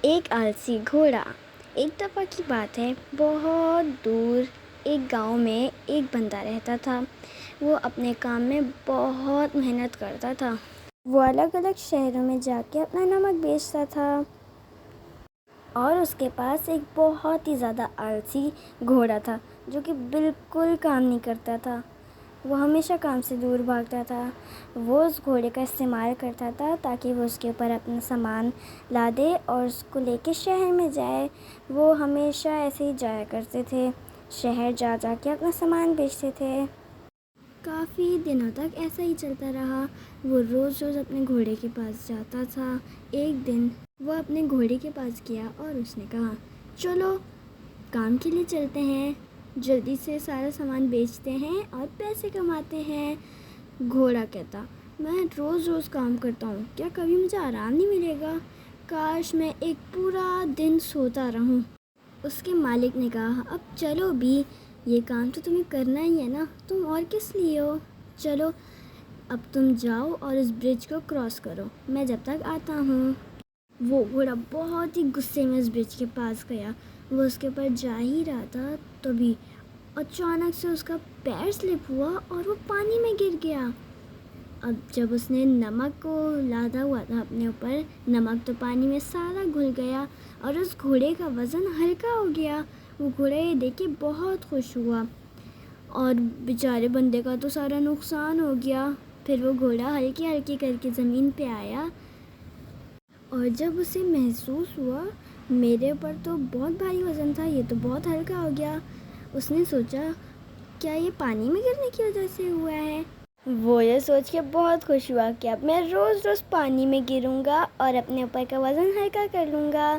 ایک آلسی گھوڑا۔ ایک دفعہ کی بات ہے، بہت دور ایک گاؤں میں ایک بندہ رہتا تھا۔ وہ اپنے کام میں بہت محنت کرتا تھا۔ وہ الگ الگ شہروں میں جا کے اپنا نمک بیچتا تھا، اور اس کے پاس ایک بہت ہی زیادہ آلسی گھوڑا تھا جو کہ بالکل کام نہیں کرتا تھا۔ وہ ہمیشہ کام سے دور بھاگتا تھا۔ وہ اس گھوڑے کا استعمال کرتا تھا تاکہ وہ اس کے اوپر اپنا سامان لا دے اور اس کو لے کے شہر میں جائے۔ وہ ہمیشہ ایسے ہی جایا کرتے تھے، شہر جا کے اپنا سامان بیچتے تھے۔ کافی دنوں تک ایسا ہی چلتا رہا۔ وہ روز اپنے گھوڑے کے پاس جاتا تھا۔ ایک دن وہ اپنے گھوڑے کے پاس گیا اور اس نے کہا، چلو کام کے لیے چلتے ہیں، جلدی سے سارا سامان بیچتے ہیں اور پیسے کماتے ہیں۔ گھوڑا کہتا، میں روز کام کرتا ہوں، کیا کبھی مجھے آرام نہیں ملے گا؟ کاش میں ایک پورا دن سوتا رہوں۔ اس کے مالک نے کہا، اب چلو بھی، یہ کام تو تمہیں کرنا ہی ہے نا، تم اور کس لیے ہو؟ چلو اب تم جاؤ اور اس برج کو کراس کرو، میں جب تک آتا ہوں۔ وہ گھوڑا بہت ہی غصے میں اس برج کے پاس گیا۔ وہ اس کے اوپر جا ہی رہا تھا، تبھی اچانک سے اس کا پیر سلپ ہوا اور وہ پانی میں گر گیا۔ اب جب اس نے نمک کو لادا ہوا تھا اپنے اوپر، نمک تو پانی میں سارا گھل گیا اور اس گھوڑے کا وزن ہلکا ہو گیا۔ وہ گھوڑا یہ دیکھ کے بہت خوش ہوا، اور بیچارے بندے کا تو سارا نقصان ہو گیا۔ پھر وہ گھوڑا ہلکی کر کے زمین پہ آیا، اور جب اسے محسوس ہوا میرے اوپر تو بہت بھاری وزن تھا، یہ تو بہت ہلکا ہو گیا۔ اس نے سوچا، کیا یہ پانی میں گرنے کی وجہ سے ہوا ہے؟ وہ یہ سوچ کے بہت خوش ہوا کہ اب میں روز پانی میں گروں گا اور اپنے اوپر کا وزن ہلکا کر لوں گا۔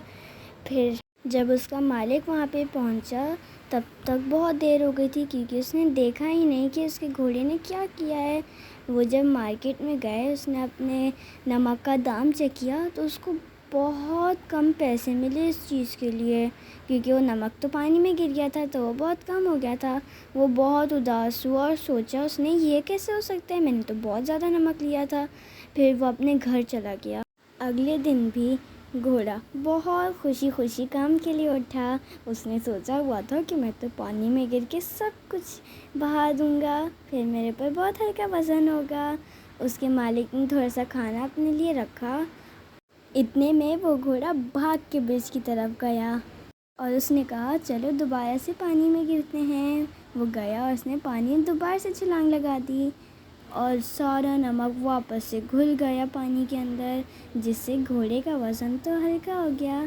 پھر جب اس کا مالک وہاں پہ پہنچا تب تک بہت دیر ہو گئی تھی، کیونکہ اس نے دیکھا ہی نہیں کہ اس کے گھوڑے نے کیا کیا ہے۔ وہ جب مارکیٹ میں گئے، اس نے اپنے نمک کا دام چیک کیا تو اس کو بہت کم پیسے ملے اس چیز کے لیے، کیونکہ وہ نمک تو پانی میں گر گیا تھا تو وہ بہت کم ہو گیا تھا۔ وہ بہت اداس ہوا اور سوچا، اس نے یہ کیسے ہو سکتا ہے، میں نے تو بہت زیادہ نمک لیا تھا۔ پھر وہ اپنے گھر چلا گیا۔ اگلے دن بھی گھوڑا بہت خوشی کام کے لیے اٹھا۔ اس نے سوچا ہوا تھا کہ میں تو پانی میں گر کے سب کچھ بہا دوں گا، پھر میرے پر بہت ہلکا وزن ہوگا۔ اس کے مالک نے تھوڑا سا کھانا اپنے لیے رکھا، اتنے میں وہ گھوڑا بھاگ کے برج کی طرف گیا اور اس نے کہا، چلو دوبارہ سے پانی میں گرتے ہیں۔ وہ گیا اور اس نے پانی دوبارہ سے چھلانگ لگا دی، اور سارا نمک واپس سے گھل گیا پانی کے اندر، جس سے گھوڑے کا وزن تو ہلکا ہو گیا۔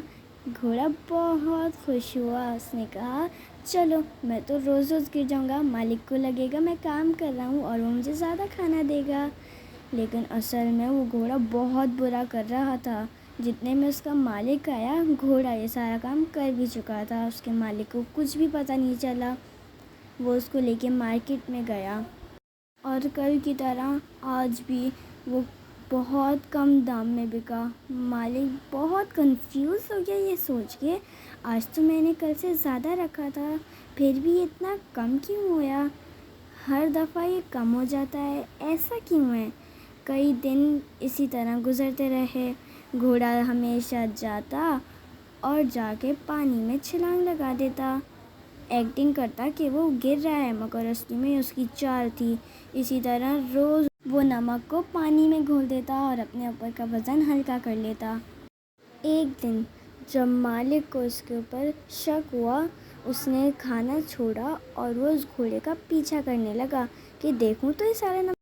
گھوڑا بہت خوش ہوا۔ اس نے کہا، چلو میں تو روز گر جاؤں گا، مالک کو لگے گا میں کام کر رہا ہوں اور وہ مجھے زیادہ کھانا دے گا۔ لیکن اصل میں وہ گھوڑا بہت برا کر رہا تھا۔ جتنے میں اس کا مالک آیا، گھوڑا یہ سارا کام کر بھی چکا تھا۔ اس کے مالک کو کچھ بھی پتہ نہیں چلا۔ وہ اس کو لے کے مارکیٹ میں گیا، اور کل کی طرح آج بھی وہ بہت کم دام میں بکا۔ مالک بہت کنفیوز ہو گیا یہ سوچ کے، آج تو میں نے کل سے زیادہ رکھا تھا، پھر بھی یہ اتنا کم کیوں ہوا؟ ہر دفعہ یہ کم ہو جاتا ہے، ایسا کیوں ہے؟ کئی دن اسی طرح گزرتے رہے۔ گھوڑا ہمیشہ جاتا اور جا کے پانی میں چھلانگ لگا دیتا، ایکٹنگ کرتا کہ وہ گر رہا ہے، مگر اصلی میں اس کی چال تھی۔ اسی طرح روز وہ نمک کو پانی میں گھول دیتا اور اپنے اوپر کا وزن ہلکا کر لیتا۔ ایک دن جب مالک کو اس کے اوپر شک ہوا، اس نے کھانا چھوڑا اور وہ اس گھوڑے کا پیچھا کرنے لگا کہ دیکھوں تو یہ سارا نمک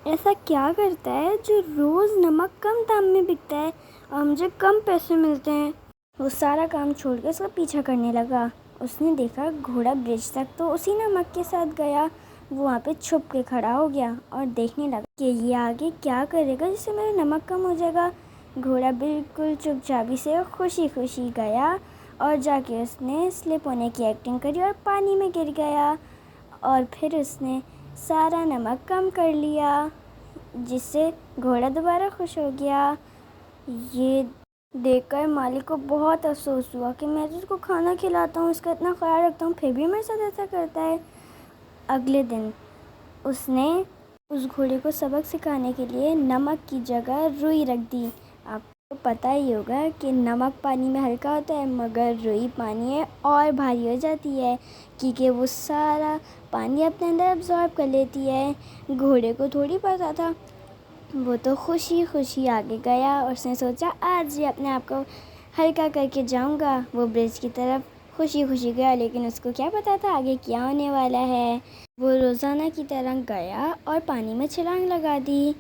ایسا کیا کرتا ہے جو روز نمک کم دام میں بکتا ہے اور مجھے کم پیسے ملتے ہیں۔ وہ سارا کام چھوڑ کے اس کا پیچھا کرنے لگا۔ اس نے دیکھا گھوڑا برج تک تو اسی نمک کے ساتھ گیا۔ وہ وہاں پہ چھپ کے کھڑا ہو گیا اور دیکھنے لگا کہ یہ آگے کیا کرے گا جس سے میرا نمک کم ہو جائے گا۔ گھوڑا بالکل چپ چاپی سے خوشی گیا اور جا کے اس نے سلپ ہونے کی ایکٹنگ کری اور پانی میں گر گیا، اور پھر اس نے سارا نمک کم کر لیا، جس سے گھوڑا دوبارہ خوش ہو گیا۔ یہ دیکھ کر مالک کو بہت افسوس ہوا کہ میں تو اس کو کھانا کھلاتا ہوں، اس کا اتنا خیال رکھتا ہوں، پھر بھی میرے ساتھ ایسا کرتا ہے۔ اگلے دن اس نے اس گھوڑے کو سبق سکھانے کے لیے نمک کی جگہ روئی رکھ دی۔ پتہ ہی ہوگا کہ نمک پانی میں ہلکا ہوتا ہے مگر روئی پانی ہے اور بھاری ہو جاتی ہے، کیونکہ وہ سارا پانی اپنے اندر ابزارب کر لیتی ہے۔ گھوڑے کو تھوڑی پتہ تھا، وہ تو خوشی خوشی آگے گیا اور اس نے سوچا آج ہی اپنے آپ کو ہلکا کر کے جاؤں گا۔ وہ برج کی طرف خوشی خوشی گیا، لیکن اس کو کیا پتہ تھا آگے کیا ہونے والا ہے۔ وہ روزانہ کی طرح گیا اور پانی میں چھلانگ لگا دی۔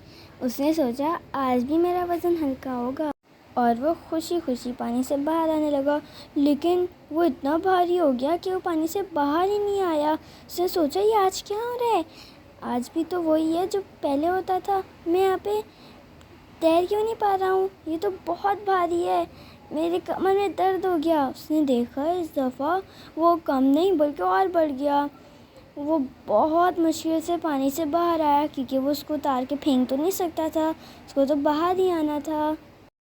اس نے سوچا آج بھی میرا وزن ہلکا ہوگا، اور وہ خوشی خوشی پانی سے باہر آنے لگا، لیکن وہ اتنا بھاری ہو گیا کہ وہ پانی سے باہر ہی نہیں آیا۔ اس نے سوچا یہ آج کیا ہو رہا ہے، آج بھی تو وہی ہے جو پہلے ہوتا تھا، میں یہاں پہ تیر کیوں نہیں پا رہا ہوں، یہ تو بہت بھاری ہے، میرے کمر میں درد ہو گیا۔ اس نے دیکھا اس دفعہ وہ کم نہیں بلکہ اور بڑھ گیا۔ وہ بہت مشکل سے پانی سے باہر آیا، کیونکہ وہ اس کو اتار کے پھینک تو نہیں سکتا تھا، اس کو تو باہر ہی آنا تھا۔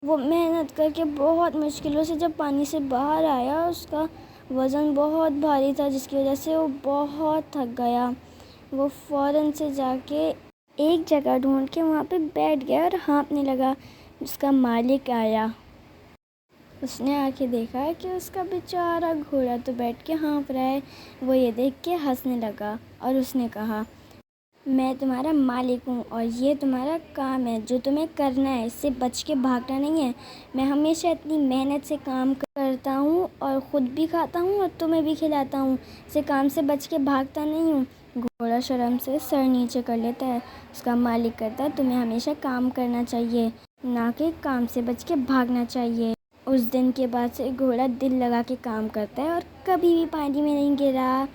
وہ محنت کر کے بہت مشکلوں سے جب پانی سے باہر آیا، اس کا وزن بہت بھاری تھا جس کی وجہ سے وہ بہت تھک گیا۔ وہ فوراً سے جا کے ایک جگہ ڈھونڈ کے وہاں پہ بیٹھ گیا اور ہانپنے لگا۔ اس کا مالک آیا، اس نے آ کے دیکھا کہ اس کا بیچارہ گھوڑا تو بیٹھ کے ہانپ رہا ہے۔ وہ یہ دیکھ کے ہنسنے لگا اور اس نے کہا میں تمہارا مالک ہوں اور یہ تمہارا کام ہے جو تمہیں کرنا ہے، اس سے بچ کے بھاگنا نہیں ہے۔ میں ہمیشہ اتنی محنت سے کام کرتا ہوں اور خود بھی کھاتا ہوں اور تمہیں بھی کھلاتا ہوں، اسے کام سے بچ کے بھاگتا نہیں ہوں۔ گھوڑا شرم سے سر نیچے کر لیتا ہے۔ اس کا مالک کہتا ہے تمہیں ہمیشہ کام کرنا چاہیے، نہ کہ کام سے بچ کے بھاگنا چاہیے۔ اس دن کے بعد سے گھوڑا دل لگا کے کام کرتا ہے اور کبھی بھی پانی میں نہیں گرا۔